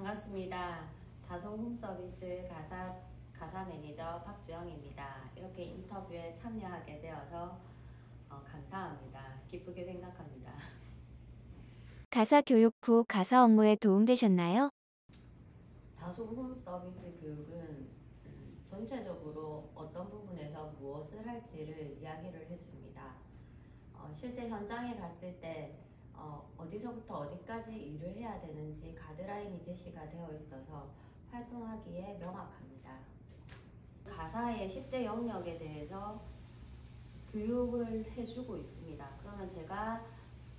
반갑습니다. 다솜 홈서비스 가사 매니저 박주영입니다. 이렇게 인터뷰에 참여하게 되어서 감사합니다. 기쁘게 생각합니다. 가사 교육 후 가사 업무에 도움되셨나요? 다솜 홈서비스 교육은 전체적으로 어떤 부분에서 무엇을 할지를 이야기를 해줍니다. 실제 현장에 갔을 때 어디서부터 어디까지 일을 해야 되는지 가드라인이 제시가 되어 있어서 활동하기에 명확합니다. 가사의 10대 영역에 대해서 교육을 해주고 있습니다. 그러면 제가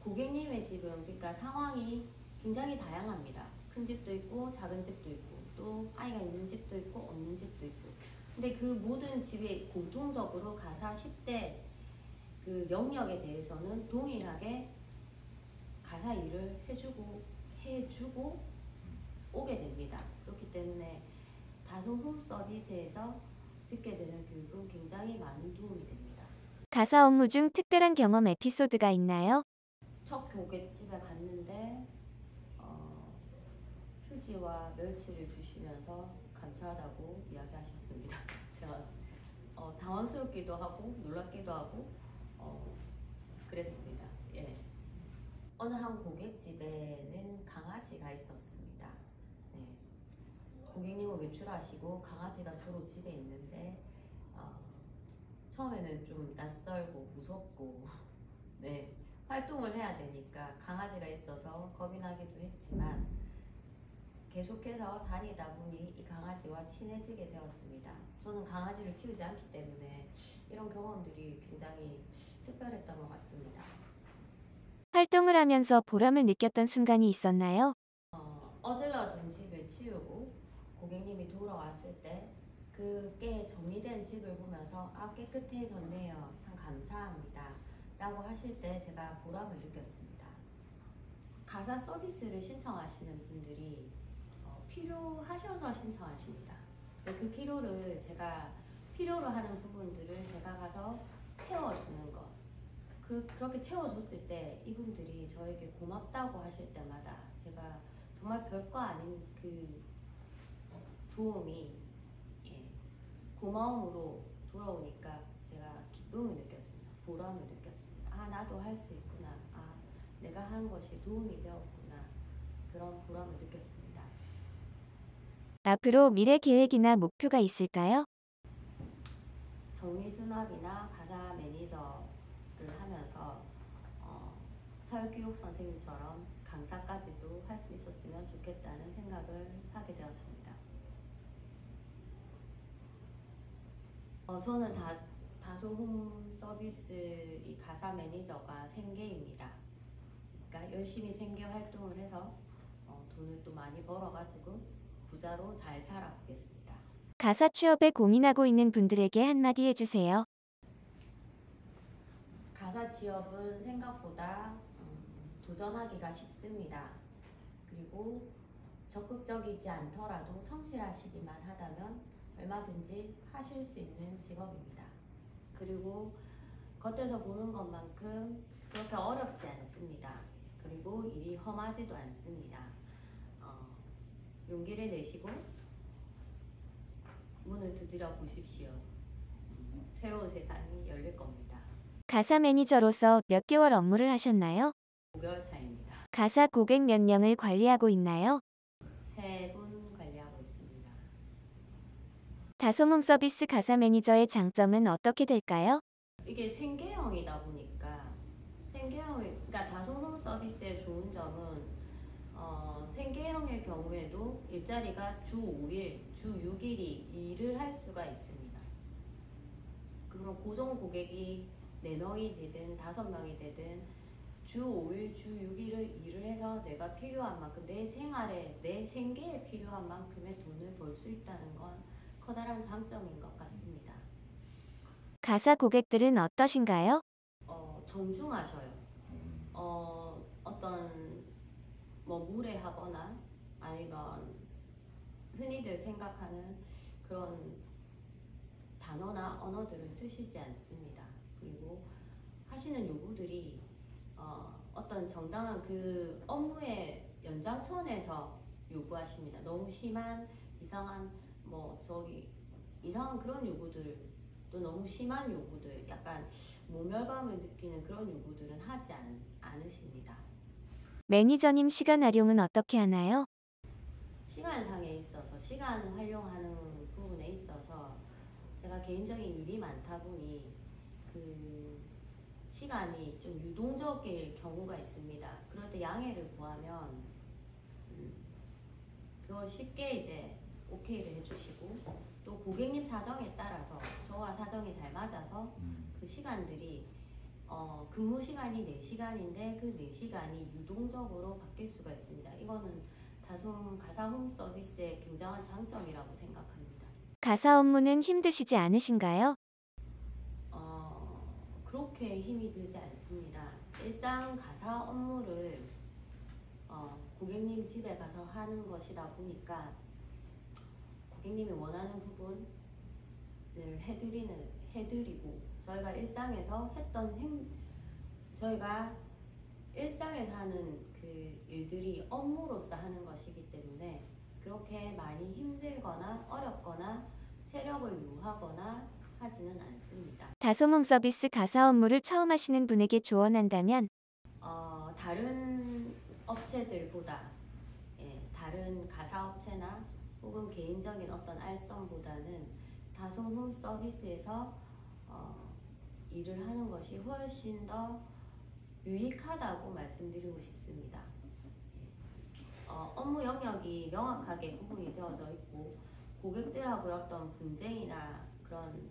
고객님의 지금 그러니까 상황이 굉장히 다양합니다. 큰 집도 있고 작은 집도 있고 또 아이가 있는 집도 있고 없는 집도 있고 근데 그 모든 집에 공통적으로 가사 10대 그 영역에 대해서는 동일하게 가사 일을 해주고 오게 됩니다. 그렇기 때문에 다솜 홈 서비스에서 듣게 되는 교육은 굉장히 많은 도움이 됩니다. 가사 업무 중 특별한 경험 에피소드가 있나요? 첫 고깃집에 갔는데 휴지와 멸치를 주시면서 감사하다고 이야기하셨습니다. 제가 당황스럽기도 하고 놀랍기도 하고 그랬습니다. 예. 어느 한 고깃집에는 강아지가 있었습니다. 네. 고객님은 외출하시고 강아지가 주로 집에 있는데 처음에는 좀 낯설고 무섭고 네, 활동을 해야 되니까 강아지가 있어서 겁이 나기도 했지만 계속해서 다니다 보니 이 강아지와 친해지게 되었습니다. 저는 강아지를 키우지 않기 때문에 이런 경험들이 굉장히 특별했던 것 같습니다. 활동을 하면서 보람을 느꼈던 순간이 있었나요? 어질러진 집을 치우고 고객님이 돌아왔을 때 그 깨 정리된 집을 보면서 깨끗해졌네요. 참 감사합니다. 라고 하실 때 제가 보람을 느꼈습니다. 가사 서비스를 신청하시는 분들이 필요하셔서 신청하십니다. 그 필요를 제가 필요로 하는 부분들을 제가 가서 채워주는 것. 그렇게 채워줬을 때 이분들이 저에게 고맙다고 하실 때마다 제가 정말 별거 아닌 그 도움이 고마움으로 돌아오니까 제가 기쁨을 느꼈습니다. 보람을 느꼈습니다. 나도 할 수 있구나. 내가 한 것이 도움이 되었구나. 그런 보람을 느꼈습니다. 앞으로 미래 계획이나 목표가 있을까요? 정리수납이나 가사 매니저를 하면서 사회교육 선생님처럼 강사까지도 할 수 있었으면 좋겠다는 생각을 하게 되었습니다. 저는 다솜 홈 서비스 이 가사 매니저가 생계입니다. 그러니까 열심히 생계 활동을 해서 돈을 또 많이 벌어가지고 부자로 잘 살아보겠습니다. 가사 취업에 고민하고 있는 분들에게 한마디 해주세요. 가사 취업은 생각보다 도전하기가 쉽습니다. 그리고 적극적이지 않더라도 성실하시기만 하다면 얼마든지 하실 수 있는 직업입니다. 그리고 겉에서 보는 것만큼 그렇게 어렵지 않습니다. 그리고 일이 험하지도 않습니다. 용기를 내시고 문을 두드려 보십시오. 새로운 세상이 열릴 겁니다. 가사 매니저로서 몇 개월 업무를 하셨나요? 5개월 차입니다. 가사 고객 몇 명을 관리하고 있나요? 3분 관리하고 있습니다. 다솜 홈 서비스 가사 매니저의 장점은 어떻게 될까요? 이게 생계형이다 보니까 그러니까 다솜 홈 서비스의 좋은 점은 생계형일 경우에도 일자리가 주 5일, 주 6일이 일을 할 수가 있습니다. 그럼 고정 고객이 4명이 되든 5명이 되든 주 5일, 주 6일을 일을 해서 내가 필요한 만큼 내 생활에, 내 생계에 필요한 만큼의 돈을 벌 수 있다는 건 커다란 장점인 것 같습니다. 가사 고객들은 어떠신가요? 존중하셔요. 어떤 뭐 무례하거나 아니면 흔히들 생각하는 그런 단어나 언어들을 쓰시지 않습니다. 그리고 하시는 요구들이 어떤 정당한 그 업무의 연장선에서 요구하십니다. 너무 심한 이상한 이상한 그런 요구들, 또 너무 심한 요구들, 약간 모멸감을 느끼는 그런 요구들은 하지 않으십니다. 매니저님 시간 활용은 어떻게 하나요? 시간상에 있어서, 시간 활용하는 부분에 있어서 제가 개인적인 일이 많다 보니 그 시간이 좀 유동적일 경우가 있습니다. 그럴 때 양해를 구하면 그걸 쉽게 이제 오케이를 해주시고, 또 고객님 사정에 따라서 저와 사정이 잘 맞아서 그 시간들이 근무 시간이 4시간인데 그 4시간이 유동적으로 바뀔 수가 있습니다. 이거는 다솜 가사 홈 서비스의 굉장한 장점이라고 생각합니다. 가사 업무는 힘드시지 않으신가요? 그렇게 힘이 들지 않습니다. 일상 가사 업무를 고객님 집에 가서 하는 것이다 보니까 고객님이 원하는 부분을 해드리고, 저희가 일상에서 하는 그 일들이 업무로서 하는 것이기 때문에 그렇게 많이 힘들거나 어렵거나 체력을 요하거나 하지는 않습니다. 다솜 서비스 가사 업무를 처음 하시는 분에게 조언한다면 다른 업체들보다, 다른 가사 업체나 혹은 개인적인 어떤 알선보다는 다솜 홈 서비스에서 일을 하는 것이 훨씬 더 유익하다고 말씀드리고 싶습니다. 업무 영역이 명확하게 구분이 되어져 있고, 고객들하고의 어떤 분쟁이나 그런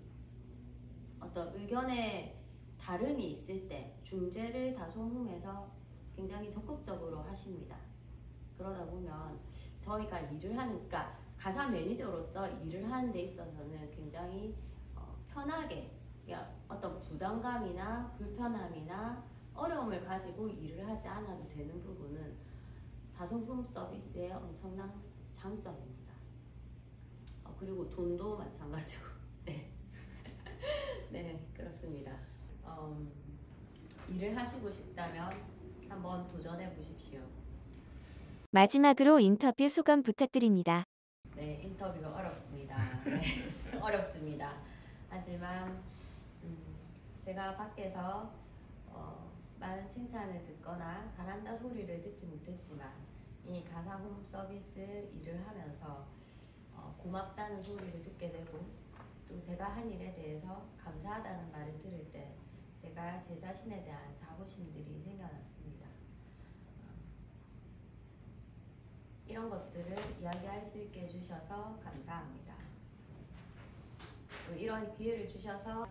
어떤 의견의 다름이 있을 때 중재를 다솜홈에서 굉장히 적극적으로 하십니다. 그러다 보면 저희가 그러니까 가사 매니저로서 일을 하는 데 있어서는 굉장히 편하게, 어떤 부담감이나 불편함이나 어려움을 가지고 일을 하지 않아도 되는 부분은 다솜 홈 서비스의 엄청난 장점입니다. 그리고 돈도 마찬가지고. 네. 네, 그렇습니다. 일을 하시고 싶다면 한번 도전해 보십시오. 마지막으로 인터뷰 소감 부탁드립니다. 네, 인터뷰가 어렵습니다. 네, 어렵습니다. 하지만 제가 밖에서 많은 칭찬을 듣거나 잘한다 소리를 듣지 못했지만 이 가사 홈 서비스 일을 하면서 고맙다는 소리를 듣게 되고, 또 제가 한 일에 대해서 감사하다는 말을 들을 때 제가 제 자신에 대한 자부심들이 생겨났습니다. 이런 것들을 이야기할 수 있게 해주셔서 감사합니다. 또 이런 기회를 주셔서,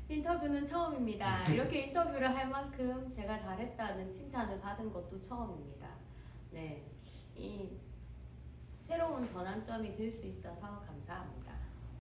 인터뷰는 처음입니다. 이렇게 인터뷰를 할 만큼 제가 잘했다는 칭찬을 받은 것도 처음입니다. 네, 이 새로운 전환점이 될 수 있어서 감사합니다.